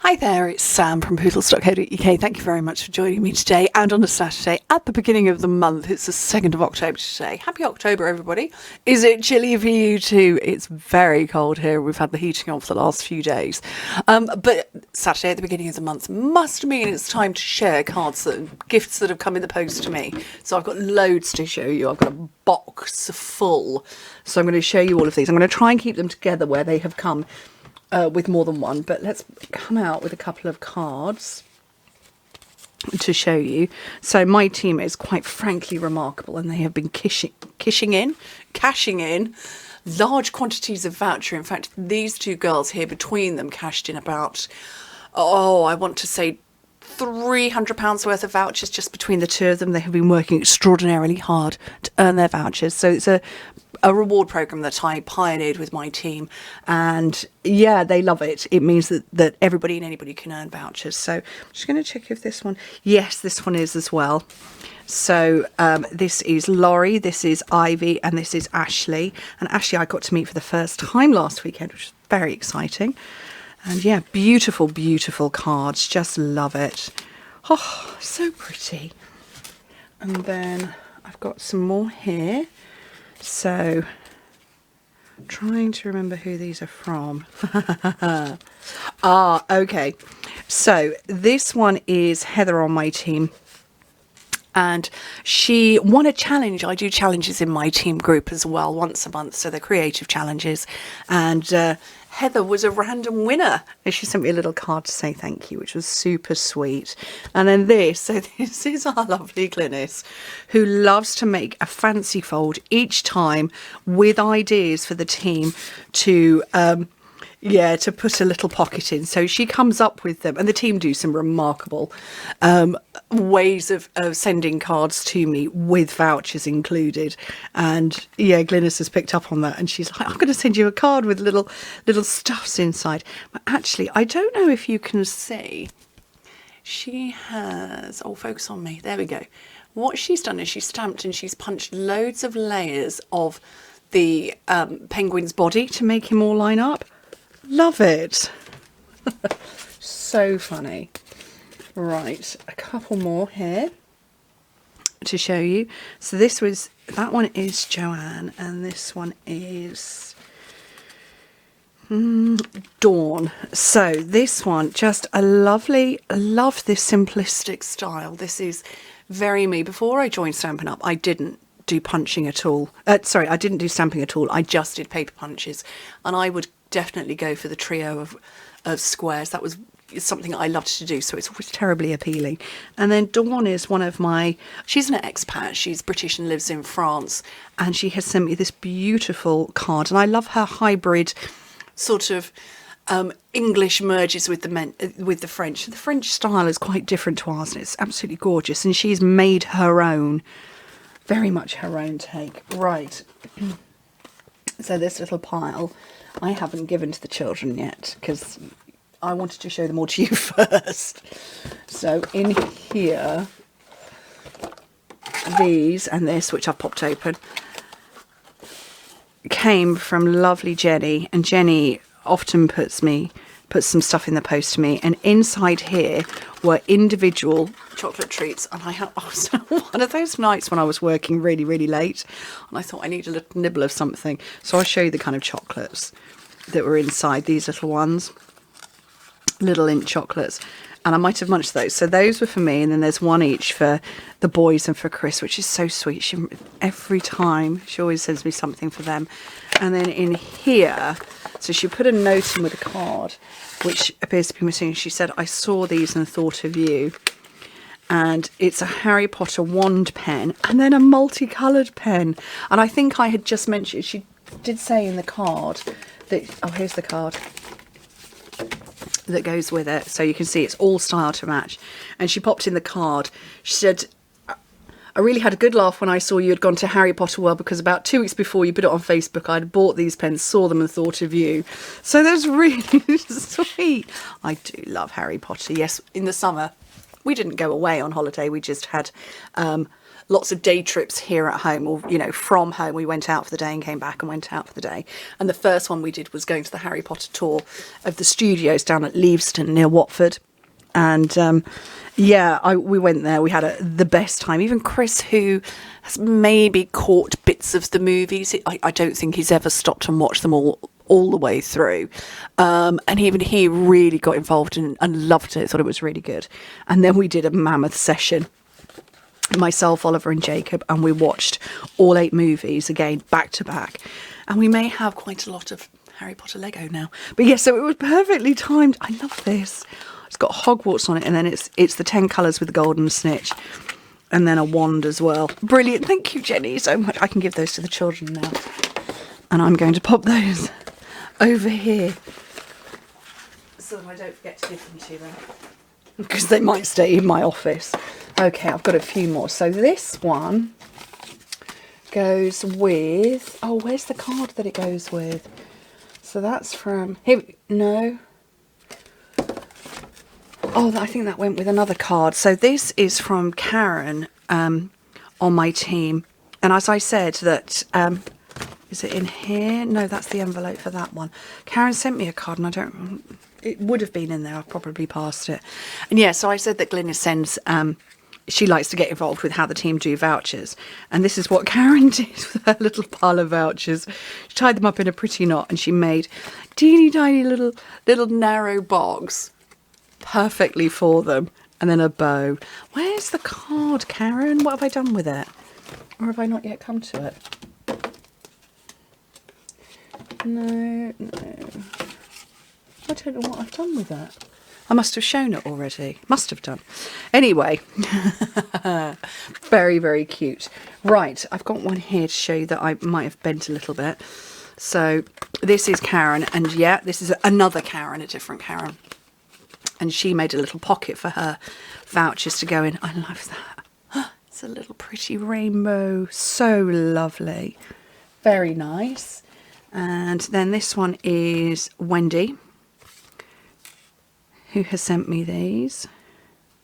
Hi there, it's Sam from Pootles.co.uk. Thank you very much for joining me today and on a Saturday at the beginning of the month. It's the 2nd of October today. Happy October, everybody. Is it chilly for you too? It's very cold here. We've had the heating on for the last few days. But Saturday at the beginning of the month must mean it's time to share gifts that have come in the post to me. So I've got loads to show you. I've got a box full. So I'm going to show you all of these. I'm going to try and keep them together where they have come with more than one, but let's come out with a couple of cards to show you. So my team is quite frankly remarkable, and they have been cashing in large quantities of voucher. In fact, these two girls here, between them, cashed in about, I want to say £300 worth of vouchers just between the two of them. They have been working extraordinarily hard to earn their vouchers. So it's a reward program that I pioneered with my team, and yeah, they love it. It means that everybody and anybody can earn vouchers. So I'm just going to check if this one, yes, this one is as well. So this is Laurie, this is Ivy, and this is Ashley. And Ashley I got to meet for the first time last weekend, which was very exciting. And yeah, beautiful, beautiful cards. Just love it. Oh, so pretty. And then I've got some more here. So, trying to remember who these are from. Okay. So, this one is Heather on my team. And she won a challenge. I do challenges in my team group as well, once a month. So they're creative challenges. And Heather was a random winner. And she sent me a little card to say thank you, which was super sweet. And then this is our lovely Glynis, who loves to make a fancy fold each time with ideas for the team to put a little pocket in. So she comes up with them, and the team do some remarkable ways of sending cards to me with vouchers included. And yeah, Glynis has picked up on that, and she's like, I'm going to send you a card with little stuffs inside. But actually, I don't know if you can see, she has, focus on me, there we go. What she's done is she's stamped and she's punched loads of layers of the penguin's body to make him all line up. Love it. So funny. Right, a couple more here to show you. So that one is Joanne, and this one is Dawn. So this one, just I love this simplistic style. This is very me. Before I joined Stampin' Up, I didn't do punching at all. I didn't do stamping at all. I just did paper punches, and I would definitely go for the trio of squares. That was something I loved to do, so it's always terribly appealing. And then Dawn is one of she's an expat, she's British and lives in France, and she has sent me this beautiful card, and I love her hybrid sort of English merges with the French. The French style is quite different to ours, and it's absolutely gorgeous, and she's made her own, very much her own take. Right. So this little pile I haven't given to the children yet, because I wanted to show them all to you first. So in here, these and this, which I've popped open, came from lovely Jenny, and Jenny often puts some stuff in the post to me, and inside here were individual chocolate treats. And I had one of those nights when I was working really, really late, and I thought I need a little nibble of something. So I'll show you the kind of chocolates that were inside, these little ones, little Lindt chocolates, and I might have munched those. So those were for me, and then there's one each for the boys and for Chris, which is so sweet. Every time she always sends me something for them. And then in here, so she put a note in with a card, which appears to be missing. She said, I saw these and thought of you. And it's a Harry Potter wand pen, and then a multicoloured pen. And I think I had just mentioned, she did say in the card that, here's the card that goes with it, so you can see it's all style to match. And she popped in the card, she said, I really had a good laugh when I saw you had gone to Harry Potter World, because about 2 weeks before you put it on Facebook, I'd bought these pens, saw them and thought of you. So that's really sweet. I do love Harry Potter. Yes, in the summer we didn't go away on holiday, we just had lots of day trips here at home, or, you know, from home. We went out for the day and came back and went out for the day. And the first one we did was going to the Harry Potter tour of the studios down at Leavesden near Watford. And we went there. We had the best time. Even Chris, who has maybe caught bits of the movies, I don't think he's ever stopped and watched them all the way through. And even he really got involved and loved it, thought it was really good. And then we did a mammoth session, myself, Oliver and Jacob, and we watched all 8 movies again, back to back. And we may have quite a lot of Harry Potter Lego now. But yes, so it was perfectly timed. I love this. It's got Hogwarts on it, and then it's the 10 colours with the golden snitch, and then a wand as well. Brilliant. Thank you, Jenny, so much. I can give those to the children now. And I'm going to pop those over here so that I don't forget to give them to them, because they might stay in my office. Okay, I've got a few more. So this one goes with... Oh, where's the card that it goes with? So that's from... Here, no... Oh, I think that went with another card. So this is from Karen on my team. And as I said, that... is it in here? No, that's the envelope for that one. Karen sent me a card, and I don't... It would have been in there. I've probably passed it. And yeah, so I said that Glynis sends... she likes to get involved with how the team do vouchers. And this is what Karen did with her little pile of vouchers. She tied them up in a pretty knot, and she made teeny tiny little narrow box perfectly for them, and then a bow. Where's the card, Karen? What have I done with it? Or have I not yet come to it? No. I don't know what I've done with that. I must have shown it already. Must have done. Anyway, very, very cute. Right, I've got one here to show you that I might have bent a little bit. So this is Karen, and yeah, this is another Karen, a different Karen. And she made a little pocket for her vouchers to go in. I love that. It's a little pretty rainbow. So lovely. Very nice. And then this one is Wendy, who has sent me these.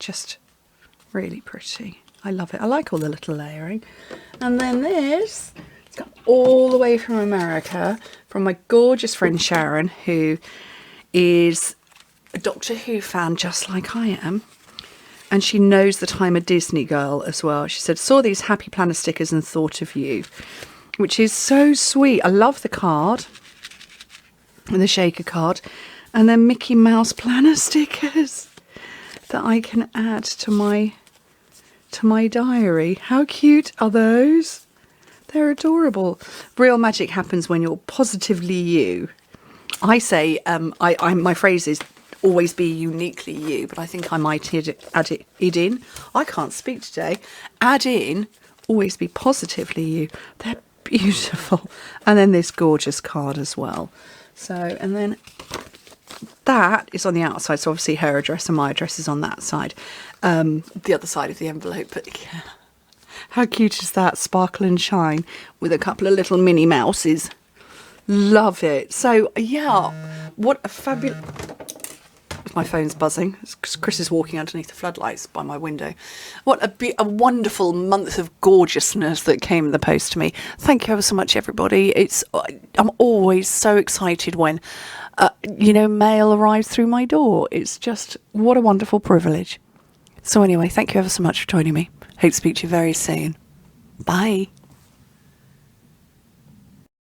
Just really pretty. I love it. I like all the little layering. And then this, it's got all the way from America, from my gorgeous friend Sharon, who is a Doctor Who fan just like I am. And she knows that I'm a Disney girl as well. She said, saw these Happy Planner stickers and thought of you, which is so sweet. I love the card, the shaker card. And then Mickey Mouse planner stickers that I can add to my diary. How cute are those? They're adorable. Real magic happens when you're positively you. I say, my phrase is always be uniquely you, but I think I might add it in. I can't speak today. Add in, always be positively you. They're beautiful. And then this gorgeous card as well. So, and then that is on the outside, so obviously her address and my address is on that side, the other side of the envelope. But yeah, how cute is that? Sparkle and shine with a couple of little Minnie Mouses. Love it. So yeah, what a fabulous... My phone's buzzing. Chris is walking underneath the floodlights by my window. What a wonderful month of gorgeousness that came in the post to me. Thank you ever so much, everybody. I'm always so excited when mail arrives through my door. It's just, what a wonderful privilege. So anyway, thank you ever so much for joining me. Hope to speak to you very soon. Bye.